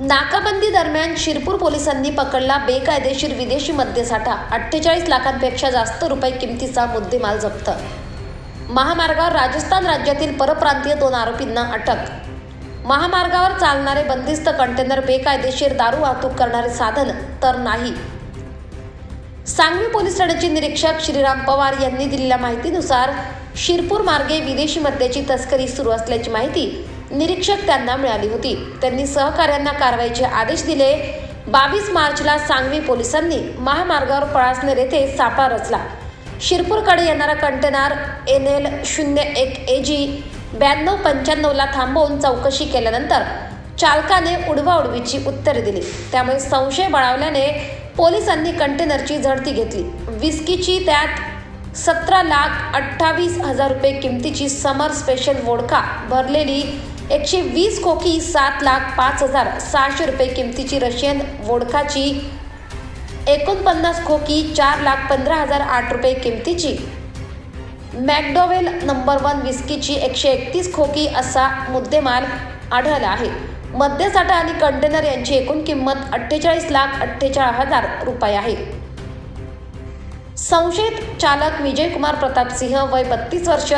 नाकाबंदी दरम्यान शिरपूर पोलिसांनी पकडला बेकायदेशीर विदेशी मद्यसाठा. 48 लाखांपेक्षा जास्त रुपये किमतीचा मुद्देमाल जप्त. महामार्गावर राजस्थान राज्यातील परप्रांतीय 2 आरोपींना अटक. महामार्गावर चालणारे बंदिस्त कंटेनर बेकायदेशीर दारू वाहतूक करणारे साधन तर नाही. सांगवी पोलीस ठाण्याचे निरीक्षक श्रीराम पवार यांनी दिलेल्या माहितीनुसार शिरपूर मार्गे विदेशी मद्याची तस्करी सुरू असल्याची माहिती निरीक्षक त्यांना मिळाली होती. त्यांनी सहकाऱ्यांना कारवाईचे आदेश दिले. 22 मार्चला सांगवी पोलिसांनी महामार्गावर पळासनेर येथे सापळा रचला. शिरपूरकडे येणारा कंटेनर NL01AG 9295ला थांबवून चौकशी केल्यानंतर चालकाने उडवाउडवीची उत्तरे दिली. त्यामुळे संशय बळावल्याने पोलिसांनी कंटेनरची झडती घेतली. विस्कीची त्यात 17,28,000 रुपये किमतीची समर स्पेशल वोडका भरलेली 120 खोकी, 7,05,600 रुपये किमतीची रशियन वोडकाची 49 खोकी, 4,15,008 रुपये किमतीची मॅकडोवेल नंबर 1 विस्कीची 131 खोकी असा मुद्देमाल आढळला आहे. मद्यसाठा आणि कंटेनर यांची एकूण किंमत 48,48,000 रुपये आहे. संशयित चालक विजयकुमार प्रतापसिंह वय 32 वर्ष,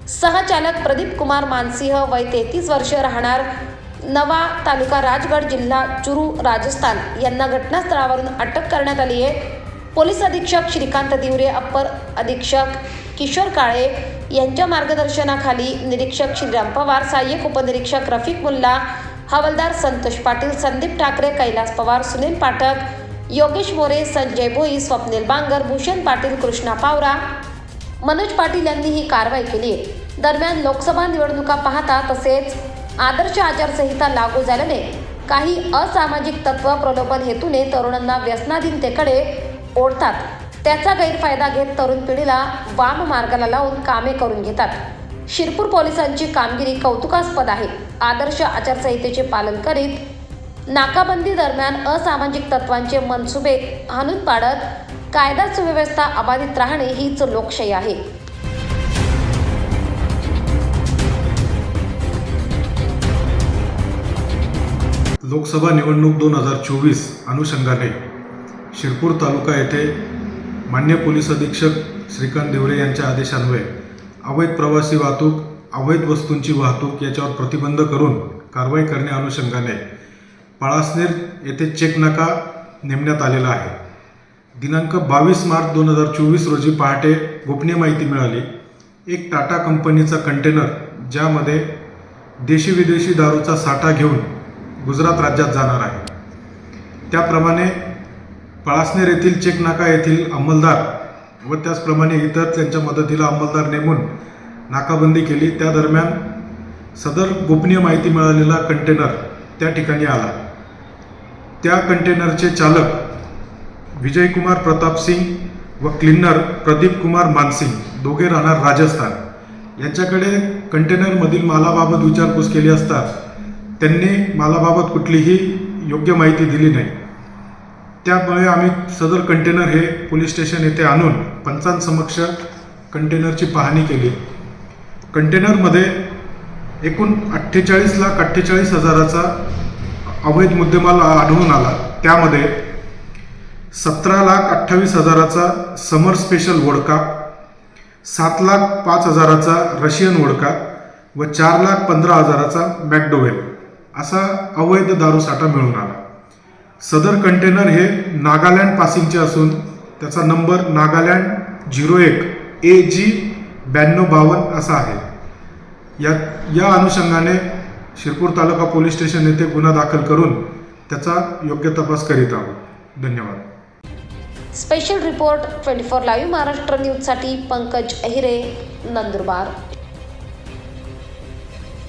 सहचालक प्रदीप कुमार मानसिंह वय 33 वर्ष, राहणार नवा तालुका राजगड, जिल्हा चुरू, राजस्थान यांना घटनास्थळावरून अटक करण्यात आली आहे. पोलीस अधीक्षक श्रीकांत दिवरे, अप्पर अधीक्षक किशोर काळे यांच्या मार्गदर्शनाखाली निरीक्षक श्रीराम पवार, सहाय्यक उपनिरीक्षक रफिक मुल्ला, हवालदार संतोष पाटील, संदीप ठाकरे, कैलास पवार, सुनील पाठक, योगेश मोरे, संजय भोई, स्वप्नील बांगर, भूषण पाटील, कृष्णा पावरा, मनोज पाटील यांनी ही कारवाई केली आहे. दरम्यान लोकसभा निवडणुका पाहता तसेच आदर्श आचारसंहिता लागू झाल्याने काही असामाजिक तत्व प्रलोभन हेतूने तरुणांना व्यसनाधीनतेकडे ओढतात. त्याचा गैरफायदा घेत तरुण पिढीला वाम मार्गाला लावून कामे करून घेतात. शिरपूर पोलिसांची कामगिरी कौतुकास्पद आहे. आदर्श आचारसंहितेचे पालन करीत नाकाबंदी दरम्यान असामाजिक तत्वांचे मनसुबे हाणून पाडत कायदा सुव्यवस्था अबाधित राहणे हीच लोकशाही आहे. लोकसभा निवडणूक 2024 अनुषंगाने शिरपूर तालुका येथे मान्य पोलीस अधीक्षक श्रीकांत दिवरे यांच्या आदेशान्वये अवैध प्रवासी वाहतूक, अवैध वस्तूंची वाहतूक याच्यावर प्रतिबंध करून कारवाई करण्या अनुषंगाने पळासनेर येथे चेक नाका नेमण्यात आलेला आहे. दिनांक 22 मार्च 2024 रोजी पहाटे गोपनीय माहिती मिळाली. एक टाटा कंपनीचा कंटेनर ज्यामध्ये देशी विदेशी दारूचा साठा घेऊन गुजरात राज्यात जाणार आहे. त्याप्रमाणे पळासनेर येथील चेक नाका येथील अंमलदार व त्याचप्रमाणे इतर त्यांच्या मदतीला अंमलदार नेमून नाकाबंदी केली. त्या दरम्यान सदर गोपनीय माहिती मिळालेला कंटेनर त्या ठिकाणी आला. त्या कंटेनरचे चालक विजयकुमार प्रतापसिंग व क्लिनर प्रदीप कुमार मानसिंग दोघे राहणार राजस्थान यांच्याकडे कंटेनरमधील मालाबाबत विचारपूस केली असता त्यांनी मालाबाबत कुठलीही योग्य माहिती दिली नाही. त्यामुळे आम्ही सदर कंटेनर हे पोलीस स्टेशन येथे आणून पंचांसमक्ष कंटेनरची पाहणी केली. कंटेनरमध्ये एकूण 48,48,000चा अवैध मुद्देमाल आढळून आला. त्यामध्ये 17,28,000चा समर स्पेशल वोडका, 7,05,000चा रशियन वोडका व 4,15,000चा मॅकडोवेल असा अवैध दारूसाठा मिळून आला. सदर कंटेनर हे नागालँड पासिंगचे असून त्याचा नंबर नागालँड 01AG 9252 असा आहे. या अनुषंगाने शिरपूर तालुका पोलीस स्टेशन येथे गुन्हा दाखल करून त्याचा योग्य तपास करीत आहोत. धन्यवाद. स्पेशल रिपोर्ट 24 लाईव्ह महाराष्ट्र न्यूजसाठी पंकज अहिरे, नंदुरबार.